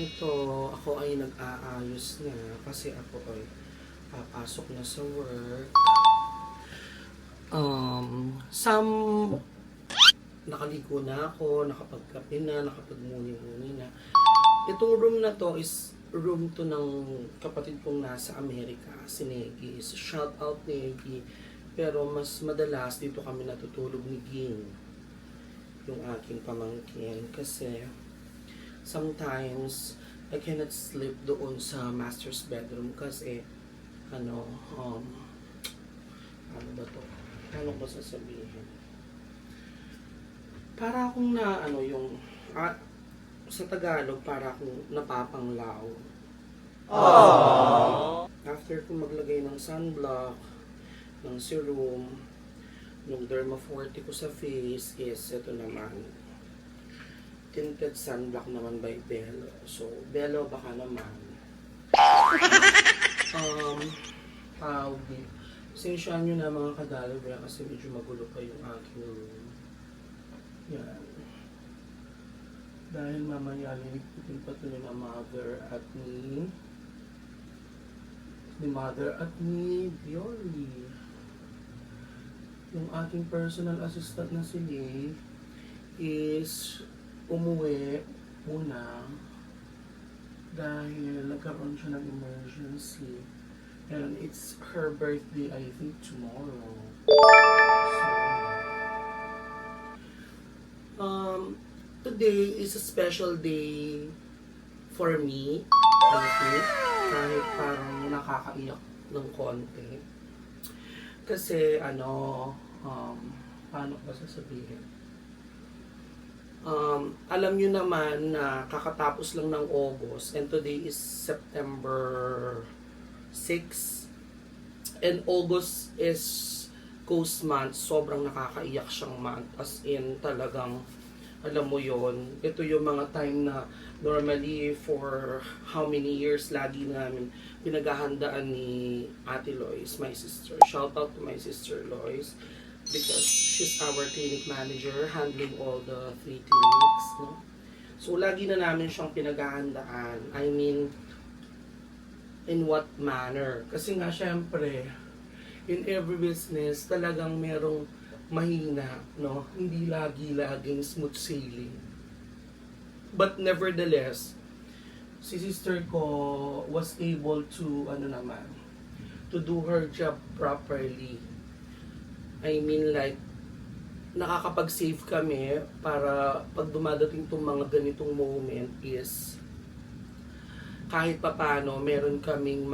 Ito, ako ay nag-aayos na kasi ako ay papasok na sa work. Some nakaligo na ako, nakapagkape na, nakapagmuni-muni na. Itong room na to is room to ng kapatid kong nasa Amerika, si Negi. So, shout out Negi. Pero mas madalas dito kami natutulog ni Ging, yung aking pamangkin. Kasi sometimes I cannot sleep doon sa master's bedroom kasi ano ba to? Paano ko sasabihin? Para akong na yung sa Tagalog para akong napapanglaw. After ko maglagay ng sunblock, ng serum, ng Dermaforte ko sa face is ito naman. Tinted sunblock naman by Bello. So, Bello baka naman. Tawag din. Pasensyahan nyo na mga kadalabra kasi medyo magulo pa yung aking room. Yan. Dahil mamaya liligpitin pa ito ni Mother at ni Bioli. Yung aking personal assistant na si Lee is umuwi muna dahil nagkaroon siya ng emergency. And it's her birthday, I think, tomorrow. So, today is a special day for me, I think, kahit parang nakakaiyak ng konti. Kasi, paano ba sasabihin? Alam nyo naman na kakatapos lang ng August and today is September 6 and August is Ghost Month. Sobrang nakakaiyak siyang month, as in talagang alam mo yon, ito yung mga time na normally for how many years lagi namin pinaghahandaan ni Ate Lois, my sister. Shout out to my sister Lois because she's our clinic manager handling all the 3 clinics, no? So lagi na namin siyang pinaghahandaan. I mean, in what manner? Kasi nga syempre, in every business talagang merong mahina, no? Hindi laging smooth sailing. But nevertheless, si sister ko was able to to do her job properly. I mean, like, nakakapag-save kami para pag dumadating tong mga ganitong moment is kahit papano meron kaming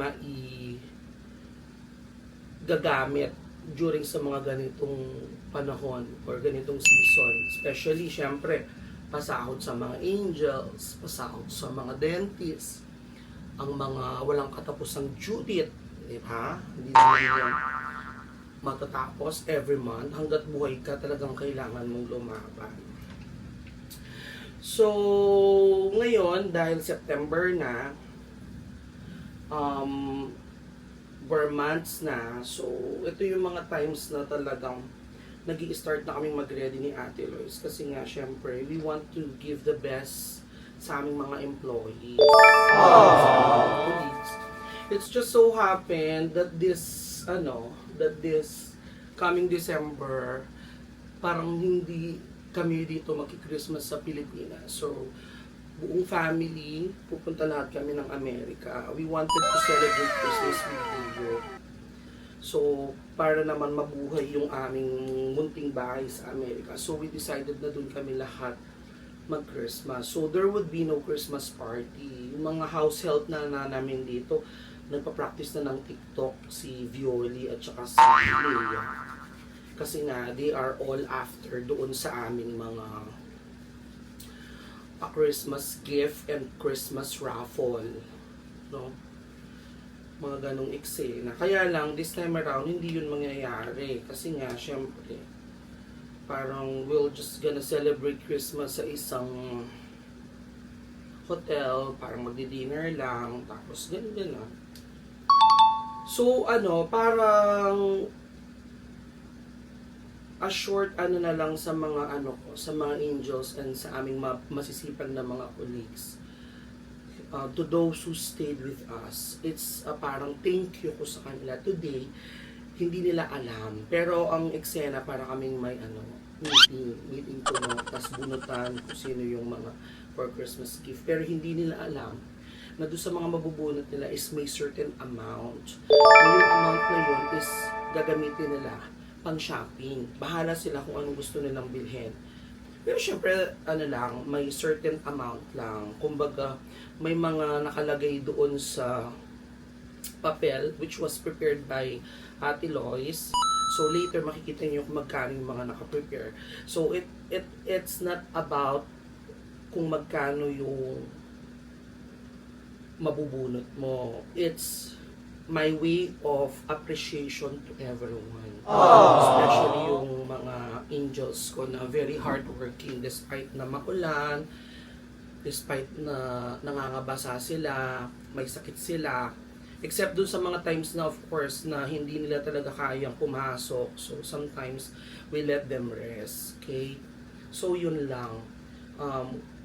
gagamit during sa mga ganitong panahon or ganitong season. Especially, syempre, pasahod sa mga angels, pasahod sa mga dentists, ang mga walang katapusang Judith, di ba? Hindi naman yan matatapos every month. Hanggat buhay ka, talagang kailangan mong lumaban. So, ngayon, dahil September na, were months na, so ito yung mga times na talagang nag-i-start na kaming mag-ready ni Ate Lois kasi nga syempre we want to give the best sa aming mga employees. It's just so happened that this coming December parang hindi kami dito magki-Christmas sa Pilipinas. So buong family, pupunta lahat kami ng Amerika. We wanted to celebrate Christmas with you. So, para naman mabuhay yung aming munting bahay sa Amerika. So, we decided na dun kami lahat mag-Christmas. So, there would be no Christmas party. Yung mga house help na namin dito, nagpa-practice na ng TikTok si Violi at saka si Leia. Kasi nga, they are all after doon sa aming mga a Christmas gift and Christmas raffle, no? Mga ganong eksena. Kaya lang, this time around, hindi yun mangyayari. Kasi nga, syempre, parang we'll just gonna celebrate Christmas sa isang hotel, parang magdi-dinner lang, tapos ganun. So, parang a short na lang sa mga sa mga angels and sa aming masisipag na mga colleagues. to those who stayed with us, it's parang thank you ko sa kanila today. Hindi nila alam, pero ang eksena para kaming may meeting ko no, tas bunutan kung sino yung mga for Christmas gift, pero hindi nila alam na doon sa mga mabubunot nila is may certain amount. Yung amount na yun is gagamitin nila pang shopping. Bahala sila kung anong gusto nilang bilhin. Pero syempre, may certain amount lang. Kumbaga, may mga nakalagay doon sa papel, which was prepared by Ate Lois. So, later, makikita niyo kung magkano yung mga nakaprepare. So, it's not about kung magkano yung mabubunot mo. It's my way of appreciation to everyone. Especially yung mga angels ko na very hardworking despite na makulan, despite na nangangabasa sila, may sakit sila. Except dun sa mga times na of course na hindi nila talaga kayang pumasok. So sometimes we let them rest. Okay? So yun lang.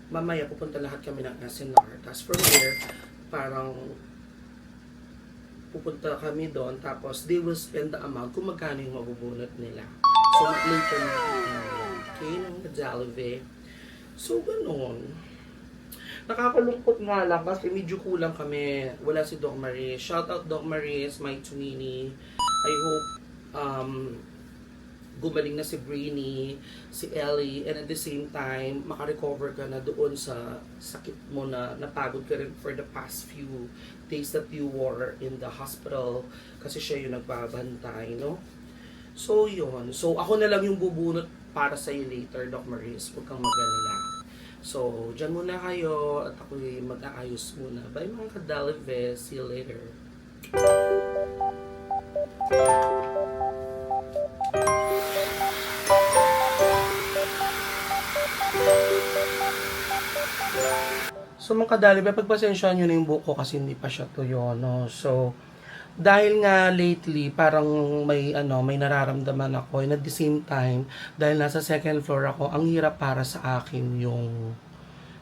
Mamaya pupunta lahat kami ng SNR. Tapos from there, parang pupunta kami doon. Tapos they will spend the amount kung magkano yung mabubunot nila. So later na okay, ng Jollibee. So ganun. Nakakalungkot nga lang kasi medyo kulang kami. Wala si Doc Marie. Shout out Doc Marie, my Twinnie. I hope gumaling na si Brainy, si Ellie, and at the same time, makarecover ka na doon sa sakit mo na napagod ka rin for the past few days that you were in the hospital kasi siya yung nagbabantay, no? So, yun. So, ako na lang yung bubunot para sa'yo later, Doc Maris. Huwag kang mag-alala. So, dyan muna kayo at ako'y mag-aayos muna. Bye mga ka-Jollibee. See you later. So mga ka-Jollibee, pagpasensyahan nyo na yung buhok ko kasi hindi pa siya tuyo, no? So, dahil nga lately, parang may nararamdaman ako. And at the same time, dahil nasa second floor ako, ang hirap para sa akin yung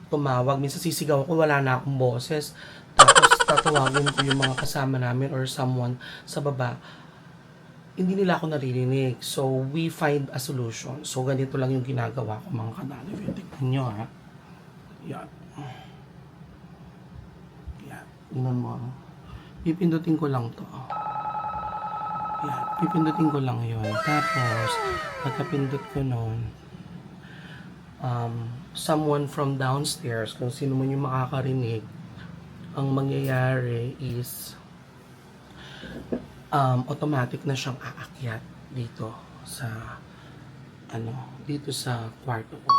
tumawag. Minsan sisigaw ako, wala na akong boses. Tapos tatawagin ko yung mga kasama namin or someone sa baba. Hindi nila ako naririnig. So, we find a solution. So, ganito lang yung ginagawa ko mga ka-Jollibee. Tignan nyo, ha? Yan. Yan. Tingnan mo, ha? Pipindutin ko lang to. Yan. Pipindutin ko lang yun. Tapos, pagkapindot ko nun, someone from downstairs, kung sino man yung makakarinig, ang mangyayari is, automatic na siyang aakyat dito sa, dito sa kwarto ko.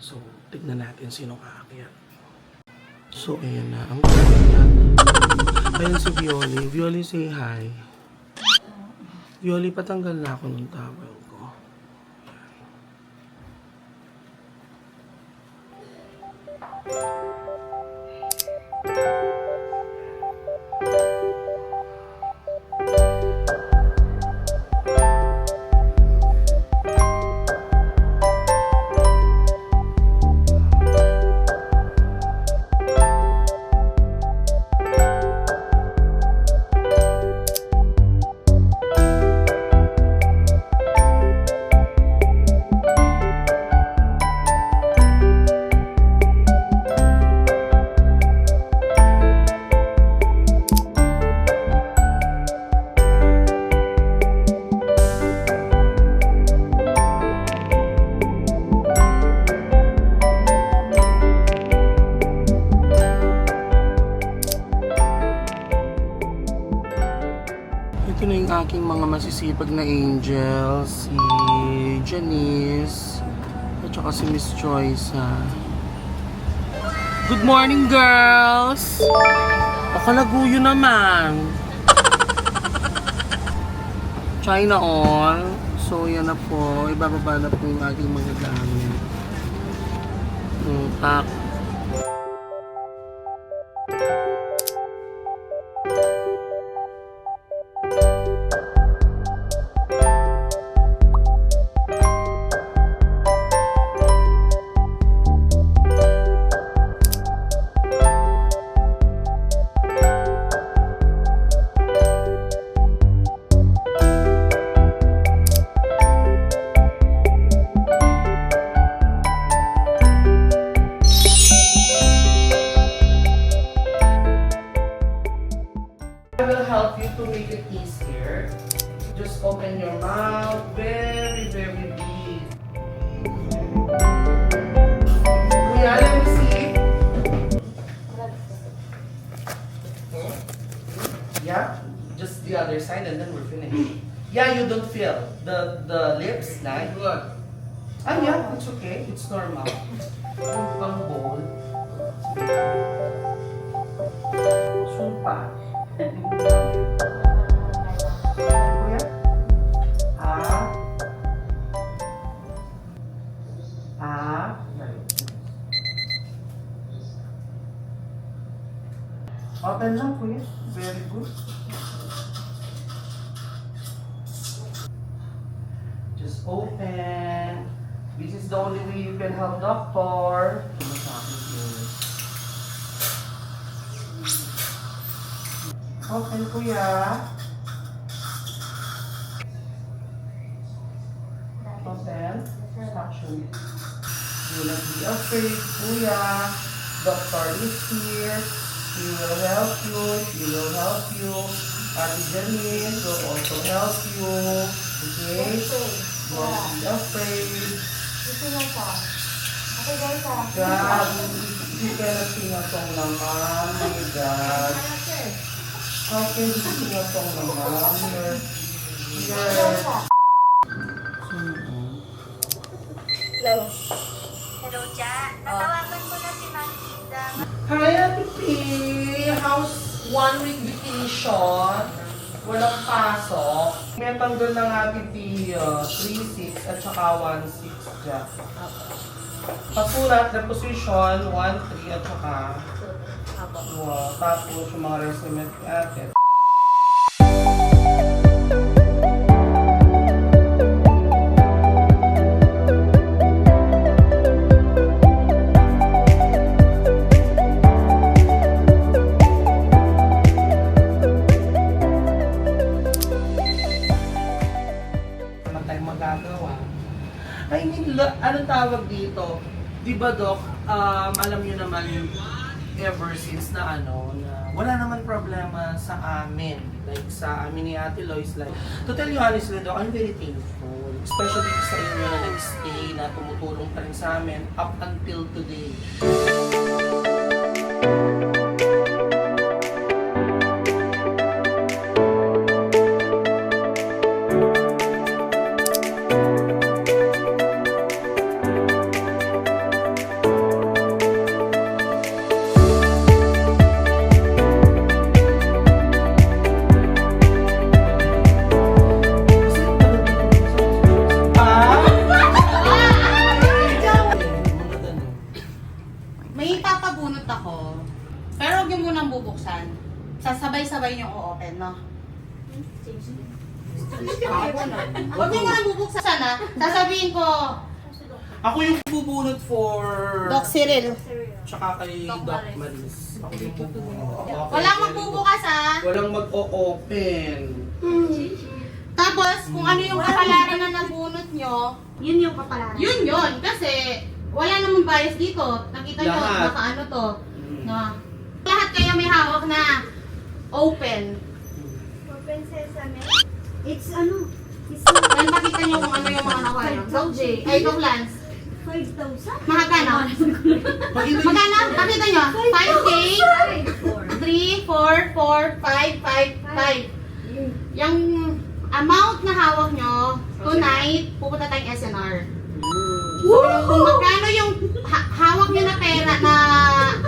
So, tignan natin sinong aakyat. So, ayan na. Ang kanya. Ayan si Violi. Violi, say hi. Violi, patanggal na ako ng towel ko. Ito na yung aking mga masisipag na angels, si Janice, at saka si Miss Joyce, ha. Good morning, girls! O, kalaguyo naman. China all. So, yan na po. Ibababa na po yung aking mga gamit. Pack. Just open your mouth very, very big. Kuya, let me see. Yeah, just the other side and then we're finished. Yeah, you don't feel the lips, like good. Ah, yeah, it's okay. It's normal. Pang bowl. Sumpa. Kuya? Ah. Ah. Open lang, kuya. Very good. Just open. This is the only way you can help doctor. Open, kuya. Open. Suction. Do not be afraid, kuya. Doctor is here. He will help you. She will help you. Ate Janine will also help you. Okay? Don't be afraid. God, you cannot sing a song naman. My God. How can you sing a song naman? Hello. Hello, Ja. Natawagan ko na si Ma'am Linda. Hi, Ate P. How's 1 week vacation? Walang pasok. May tanggol ng Ate P, 3-6 at saka 1-6 dyan. Pasulat, deposition, 1-3 at saka tapos yung mga resume ni Ate. I mean, anong tawag dito? Di ba, Doc, alam nyo naman ever since na na wala naman problema sa amin. Like, sa amin ni Ate Lois, like, to tell you honestly, Doc, I'm very thankful. Especially sa inyo na nag-stay, na tumutulong pa rin sa amin up until today. May papabunot ako, pero huwag yung munang bubuksan. Sasabay-sabay yung o-open, no? Huwag yung munang bubuksan, ha? Sasabihin ko, Ako yung bubunot for... Doc Cyril. Tsaka kay Doc Doc Maris. Ako yung bubunot. Okay. Walang magbubukas, ha? Walang mag-o-open. Tapos, kung ano yung kapalaran na nabunot nyo, Yun yung kapalaran. yun. Kasi, wala namang bias dito. Nakita nyo, Lahat. nakaano to. No? Lahat kayo may hawak na open. Open sesame. It's it's Then makita nyo kung ano yung mga nakuha nyo. Doc J, ay Doc Lance. 5,000. Magkano? Magkano? Pakita nyo. 5K, 3, 4, 4, 5, 5, 5. Yung amount na hawak nyo, tonight, pupunta tayong SNR. So, kung magkano yung hawak nyo na pera na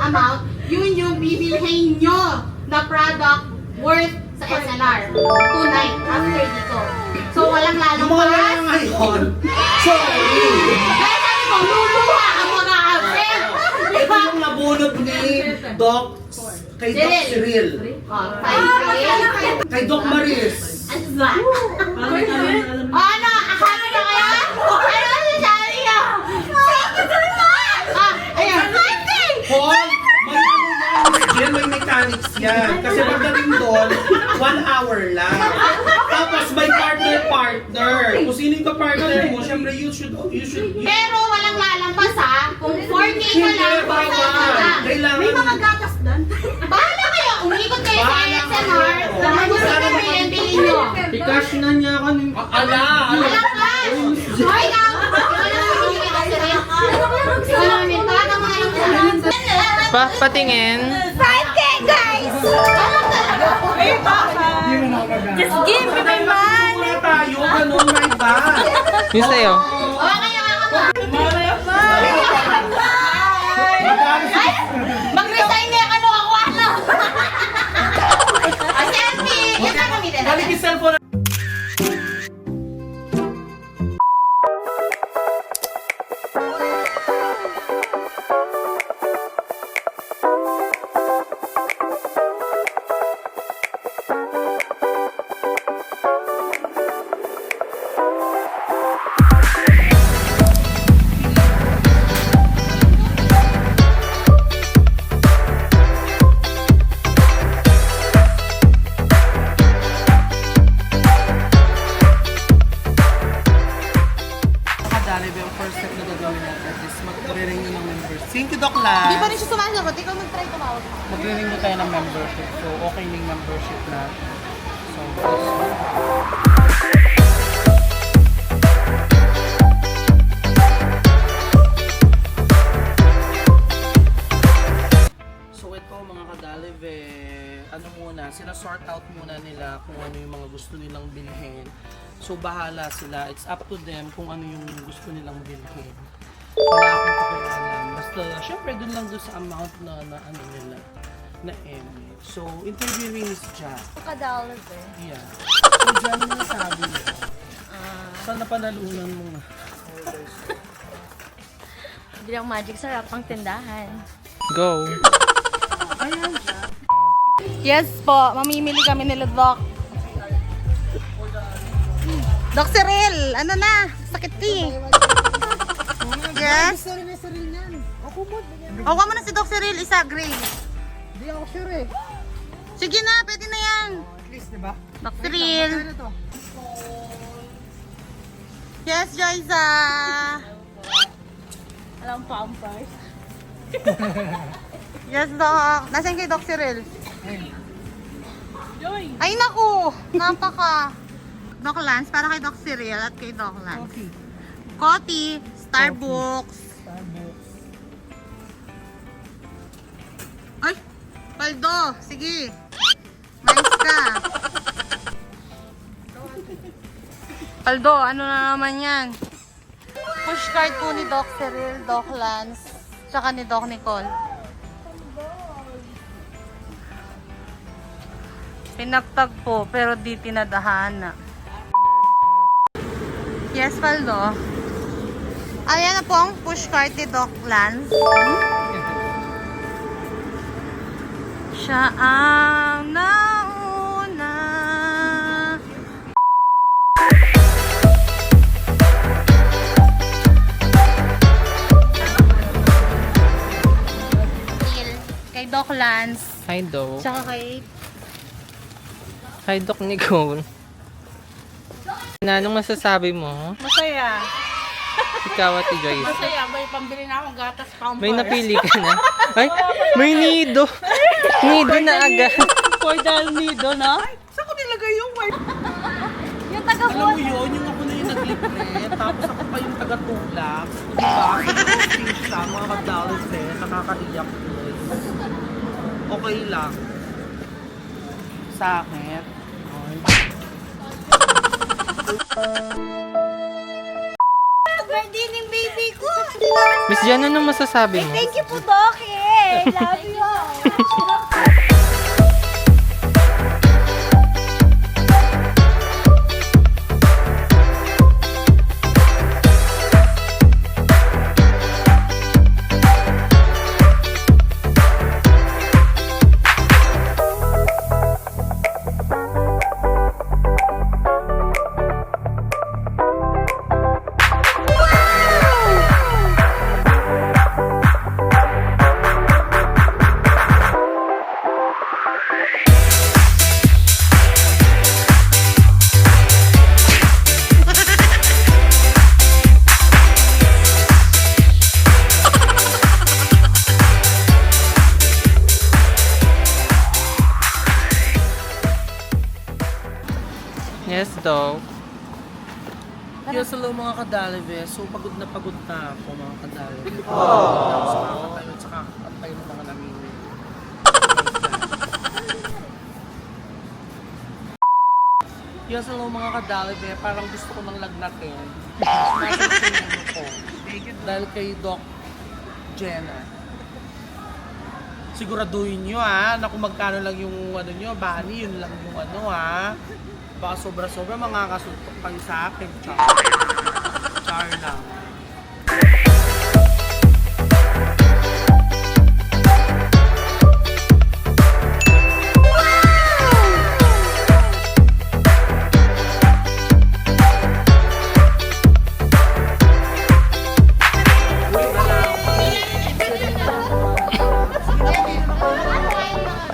amount, yun yung bibilhin nyo na product worth sa SNR. Tonight, after dito. So, walang Yung mga lalong lang ngayon. Sorry. Kaya sabi ko, luluha ang mga absent. Ito yung nabunot ni Doc kay Doc Cyril. Oh, 5K. Kay Doc Maris. Ano ba? Ano? Akala na kaya? Ano sinasabi niyo? Ayun. Paul, may yan, may mechanics yan. Kasi pagdating doon, 1 hour lang. Tapos may partner. Kung sino yung ka-partner mo, syempre you should. Pero walang lalampas, ha? Kung 4K ka lang, 4K ka lang. Kailangan. gatas doon. Bahala kayo. Umikot kayo sa Bahala SNR. kayo. Kung gusto Sana nyo bilhin, bilhin nyo? I-cash na niya ako ng... Ala! Alam ka! Hoy, ikaw! Ikaw na mamimili kay Doc Cyril? Ikaw na mamimili. Tawagan mo na lang siya. Patingin. 5K, guys! Just give me my money! Muna tayo, ganun na iba. Yung sa'yo. O, kaya nga ka ba? Mag-resign na yung ano ako ano! O, selfie! Yan na gamitin Balik natin. yung cellphone. Kadali, yung first step na gagawin natin is mag-renew ng membership. Thank you, Doc Lance. Hindi pa rin siya sumasagot. Ikaw mag-try tumawag. Mag-renew tayo ng membership. So, okay na yung membership natin. So, so ito mga kadaliv, ano muna, sinasort out muna nila kung ano yung mga gusto nilang bilhin. So bahala sila, it's up to them kung ano yung gusto nilang bilhin. Wala akong pakialam. Basta, syempre dun lang dun sa amount na ano nila, na eme. So, interviewing is Jack. $1 Yeah. So, dyan mo sabi mo. Saan napanalunan mo nga? Bilang magic sarap pang tindahan. Go. Yes po, mamimili kami nila Doc. Doc Cyril, ano na? Sakit ti. Yes? Awa mo na si Doc Cyril, isa gray. Hindi ako sure eh. Sige na, pwede na yan. At least, diba? Doc Cyril. Ano to? Yes, Joyza. Alam pampers. Yes, Doc. Nasaan kay Doc Cyril? Ay, naku! Napaka. Doc Lance, para kay Doc Cyril at kay Doc Lance. Coffee, Starbucks. Ay, Paldo, sige. Mais ka. Paldo, ano na naman yan? Pushcart po ni Doc Cyril, Doc Lance, tsaka ni Doc Nicole. Pinagtag po, pero di tinadahana. Yes, Paldo. Ayan na po ang pushcart ni Doc Lance. Siya ang nauna. Kay Doc Lance. Hi, Doc. Tsaka kay... Hi, Doc Nicole. Anong masasabi mo? Masaya. Ikaw at Joyce. Masaya. May pambili na akong gatas pampers. May napili ka na? Ay, may nido. Nido na agad. $4 nido, no? Saan ko nilagay yung white? Yung Alam taga-boss. mo yun, yung ako na yung naglibre, tapos ako pa yung tagatulak. Diba? Kasi siya, mga kadaliv nakakaiyak yun. Okay lang. Sa akin. Birthday ng baby ko. Miss Jan, anong masasabi mo? Thank you po, Doc. Love you. Yes, hello mga kadalive. So, pagod na ako mga kadalive. Pagod na ako sa kakatayo at sa kakatayo ng mga namimili. Yes, hello mga kadalive. Parang gusto ko nang lagnatin. Nakikita ko. Dahil kay Doc Jenna. Siguraduhin nyo na kung magkano lang yung ano nyo, bani, yun lang yung ano Baka sobra-sobra makakasuntok kayo sa akin. Char lang.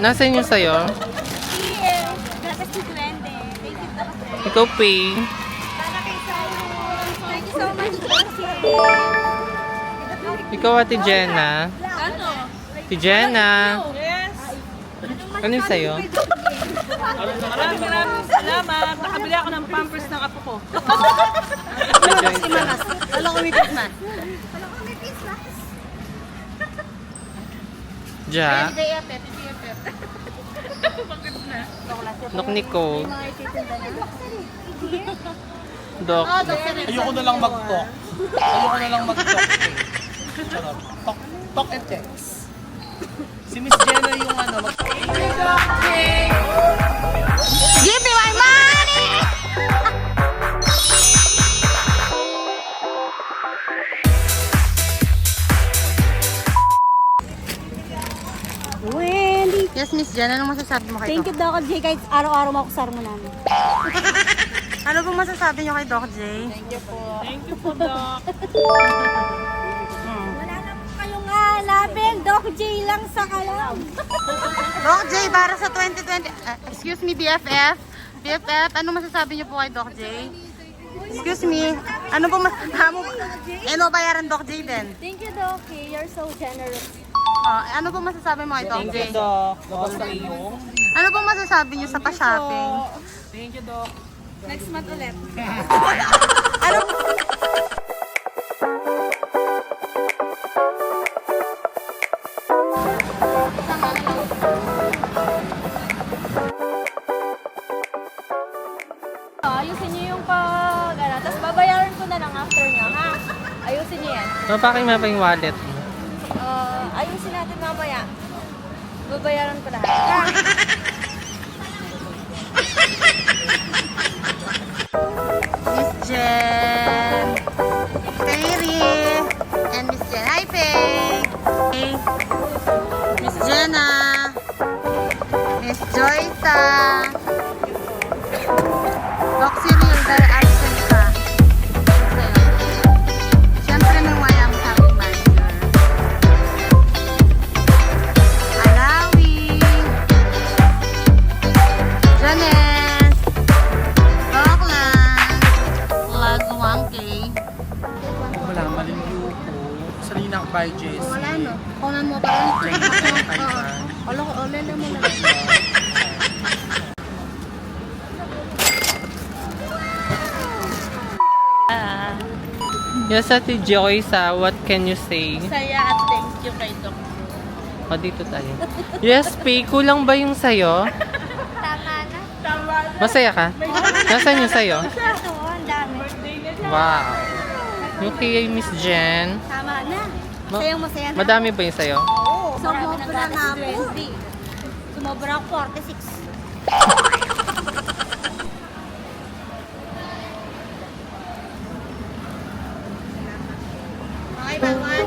Nasaan yung sayo? Dapat si Duende. Thank you po. Ikaw, Pay. Para kay Sayo. Thank you so much po. Ikaw, Ate Jenna. Ano? Ate Jenna. Yes. Ano yung sayo? Maraming salamat. Nakabili ako ng pampers ng apo ko. Alam ko may Christmas. Ja. Nok Nicole. Dok. Ayoko na lang mag-talk. Charot. Talk and text. Si Miss Jenna yung ano, Give me my money! Wendy! Yes, Miss Jen, anong masasabi mo kay Thank Doc? you, Doc J. Kahit araw-araw makusar mo namin. Ano pong masasabi niyo kay Doc J? Thank you po, Doc. Wala na po kayong hanapin. Doc J lang sa kalam. Doc J, para sa 2020, excuse me, BFF. BFF, ano masasabi niyo po kay Doc J? Excuse me, ano pong bayaran Doc J din? Thank you, Doc J. You're so generous. Ano pong masasabi mo kay Doc J? Doc. Basta iyo. Ano pong masasabi niyo sa pa-shopping? Thank you, Doc. Next month ulit. Ayusin niyo yung tapos babayaran ko na lang after niya, ha? Ayusin niyo yan. Mapaking yung wallet. Ayusin natin mamaya. Babayaran ko lahat, ha? Miss Jen, Fairy, and Miss Jen. Hi, Faye. Hey. Miss Jenna, Miss Joyta, Doc Cyril, very absent ka. Sa'yo. Siyempre, may wayang sa aking manager. Alawi, Janet, Rockland, Lagwangke. Wala, malimyo ko. Salina ko by Jess. Wala no. Kunan mo parang Kailan? Alo, na mo na. Yes, Ate Joyce, what can you say? Saya at thank you kay Doc. O, dito tayo. Yes, Pay, kulang ba yung sayo? Tama na. Masaya ka? Nasaan yung sayo? Oo, ang dami. Wow. Yung kay Miss Jen. Tama na. Masayang masaya na. Madami ba yung sayo? Sumobra namin. Sumobra ako 46. Okay, bye-bye.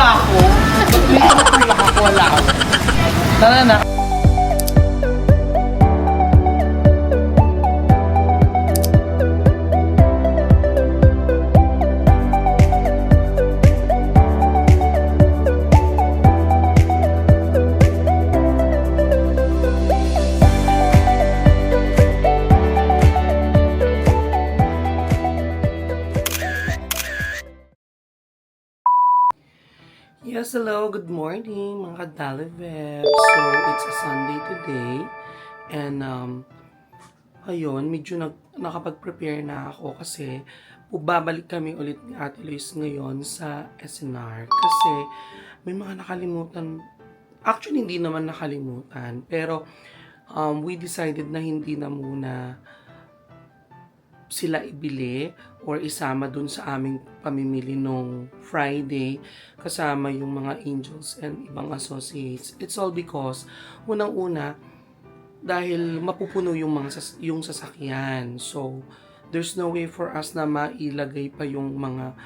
ba ako? May tulak ako, wala ako. Tara na. Yes, hello, good morning mga kadalivets. So, it's a Sunday today. And, ayun, medyo nakapag-prepare na ako kasi babalik kami ulit ni Ate Lois ngayon sa SNR. Kasi may mga nakalimutan. Actually, hindi naman nakalimutan. Pero, we decided na hindi na muna sila ibili or isama dun sa aming pamimili nung Friday kasama yung mga angels and ibang associates. It's all because unang-una dahil mapupuno yung yung sasakyan. So there's no way for us na mailagay pa yung mga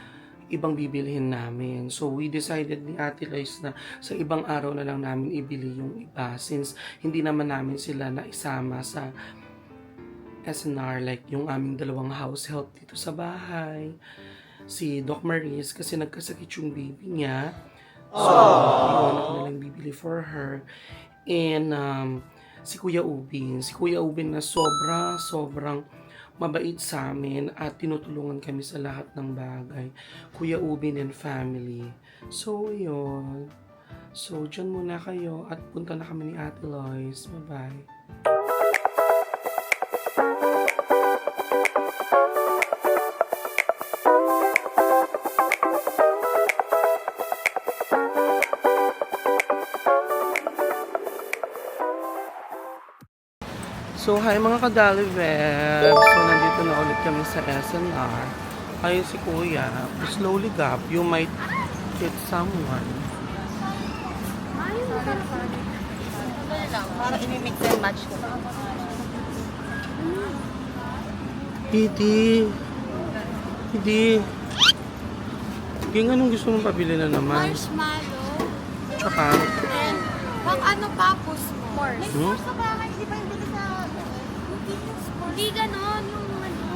ibang bibilihin namin. So we decided ni Ate Lois na sa ibang araw na lang namin ibili yung iba since hindi naman namin sila naisama sa SNR, like yung aming dalawang house help dito sa bahay. Si Doc Maris kasi nagkasakit yung baby niya. So, yun ako nalang bibili for her. And si Kuya Ubin. Si Kuya Ubin na sobrang mabait sa amin at tinutulungan kami sa lahat ng bagay. Kuya Ubin and family. So, yun. So, dyan muna kayo at punta na kami ni Ate Lois. Bye-bye. So, hi mga kadalivets. So, nandito na ulit kami sa SNR. Ayun si Kuya. Slowly gap, you might hit someone. Para imi-mix and match ko. Hindi. Ging, anong gusto mong pabili na naman? Marshmallow. Tsaka, And, pang ano pa, s'mores. hmm? Sa bahay, di ba yung bili sa... Hindi ganon, yung ano.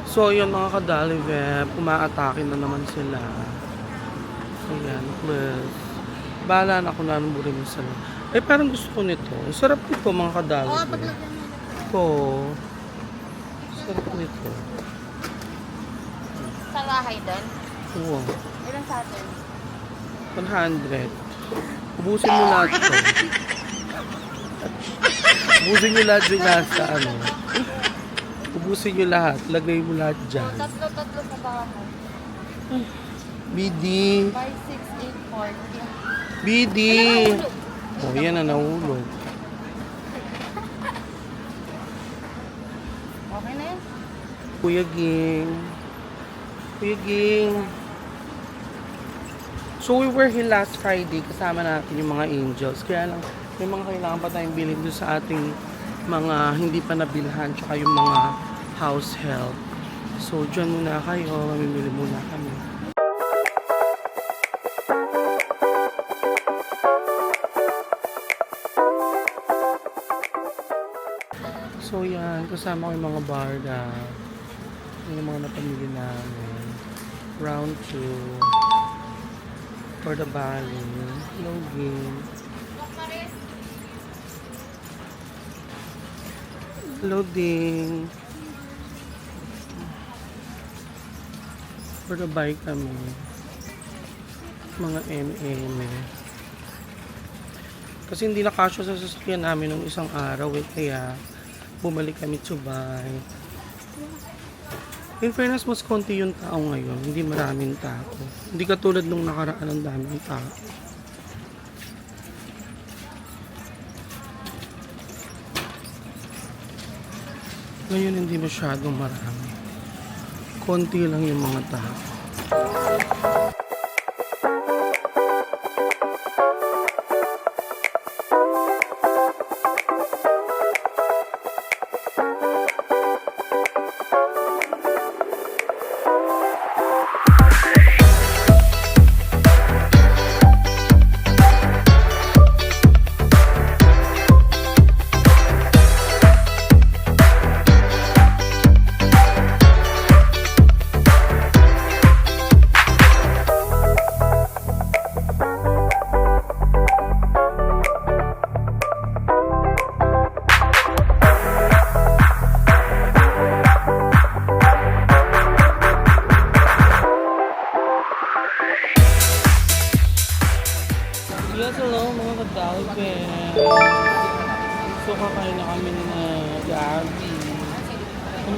So, yun mga kadalivets, umaatake na naman sila. Ayan, plus, bahala na ako na anong buri mo sila. Eh, parang gusto ko nito. Ang sarap nito mga kadalivets. Ito. Sarap nito. Sa bahay din. Oo. Ilan sa atin? 100. Ubusin mo lahat ito. Ubusin nyo lahat yung nasa ano. Ubusin nyo lahat. Lagay mo lahat dyan. Tatlo sa bahay. BD. 5, 6, 8, 40. BD. Oh, yan na nahulog. Okay na yan? Kuya Ging. Kuya Ging. So, we were here last Friday. Kasama natin yung mga angels. Kaya lang, may mga kailangan pa tayong bilhin doon sa ating mga hindi pa nabilhan. Tsaka yung mga house help. So, dyan muna kayo. Mamimili muna kami. So, yan. Kasama ko yung mga barda. Yung mga napamili namin. Round 2. For the bali. Login. Loading. For the bike kami. Mga MM. Kasi hindi nakasya sa sasakyan namin nung isang araw kaya bumalik kami to buy. In fairness, mas konti yung tao ngayon. Hindi maraming tao. Hindi katulad nung nakaraan ang daming tao. Ngayon hindi masyadong marami. Konti lang yung mga tao.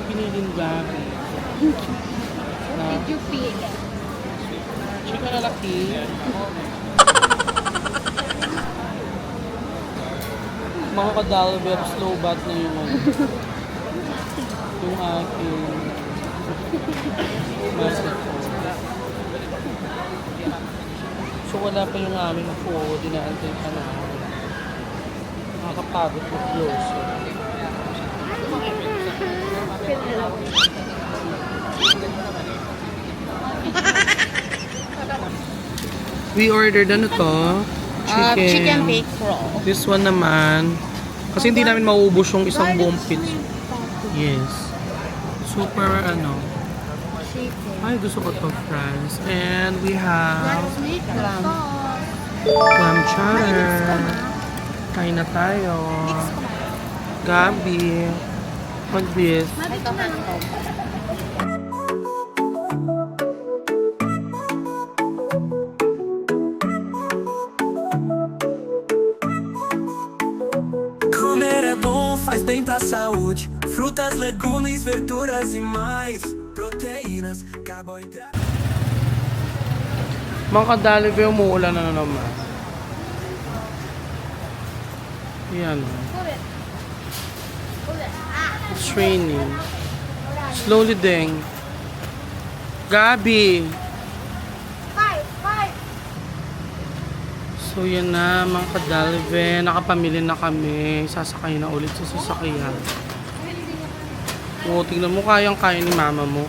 piniling gabi. Did you feel? Chicken na laki. Mga kadalber, slow bat na yung ano. Yung aking master phone. So wala pa yung aming food, dinaantay pa na. Nakakapagod mag-close. We ordered ano to? Chicken bake roll. This one naman. Kasi hindi namin mauubos yung isang buong pizza. Yes. Super ano. Ay, gusto ko to fries. And we have clam chowder. Kain na tayo. Gabi. Mag-bis. Comer é bom, faz bem pra saúde. Frutas, legumes, verduras e mais. Proteínas, carboidratos. Mga kadalibe, umuulan na naman. Yan. It's raining. Slowly ding. Gabi. So yan na mga kadalibe. Nakapamili na kami. Sasakay na ulit sa sasakyan. O, tingnan mo kayang-kaya ni mama mo.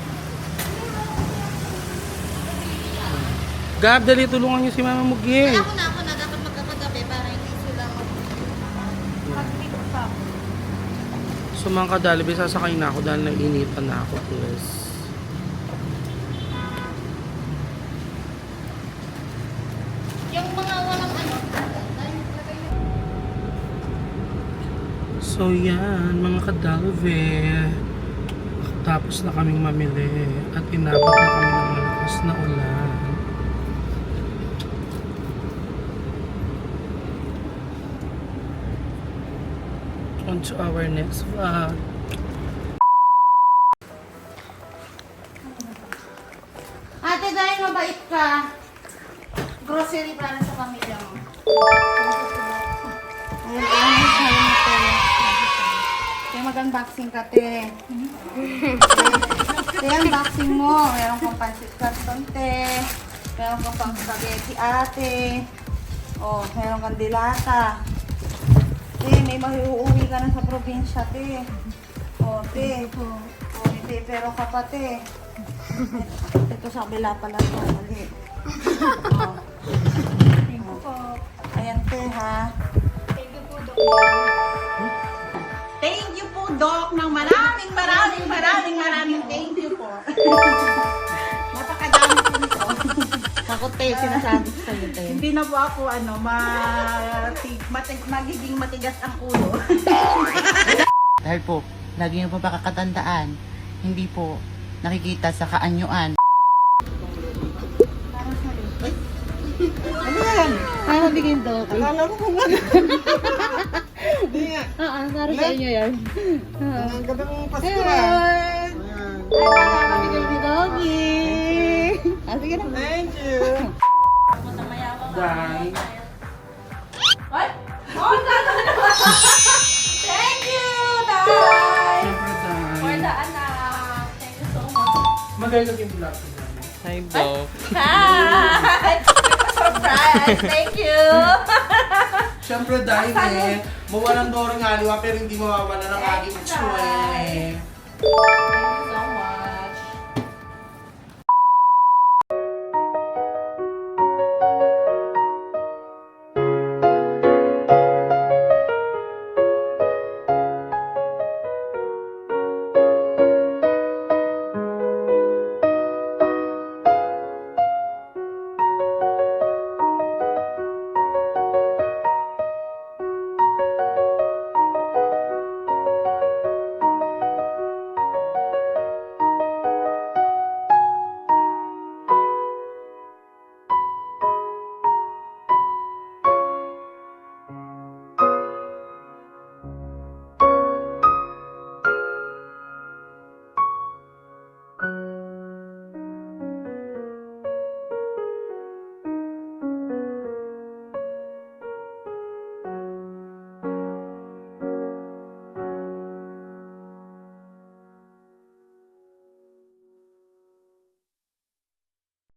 Gab, dali tulungan niyo si mama mo, Gay. Ako na dapat magkakagabi para hindi sila So mga kadalibe, sasakay na ako dahil nainitan na ako, please. yung mga walang ano. So yan, mga kadalibe. Tapos na kaming mamili at inabot na kami ng malakas na ulan. On to our next vlog. Ate, dahil mabait ka, grocery para sa pamilya mo. Ayan, kaya mag-unboxing ka, te. Kaya unboxing mo. Meron kang pancit canton, te. Meron kang pang spaghetti, ate. Oh, meron kang dilata. Te, may mahiuwi ka na sa probinsya, te. Oh, te. Oh, hindi, pero ka pa, te. Ito sa kabila pala ito. Mali. Oh. Thank you po. Ayan, te, ha. Thank you po, Dok. Thank you po, Doc, ng maraming thank you po. Napakadami po nito. Ako, te, sinasabi ko sa'yo, te. Hindi na po ako magiging matigas ang ulo. Dahil po, lagi niyo po pakakatandaan, hindi po nakikita sa kaanyuan. Ano yan? Ano bigyan, Doc? Alam mo kung ano. Hindi nga. Para sa inyo yan. Ang ganda mong Pasko Ayan. Ano bigyan ni Doggy? Sige na. Thank you. Dahil Thank you, Dad! siyempre dahil For the anak. Thank you so much. magaling yung vlog ko namin. Hi, Doc. Hi! Surprise! Thank you! Siyempre dahil mawalan Doring Aliwa pero hindi mawawala ng aking itsura.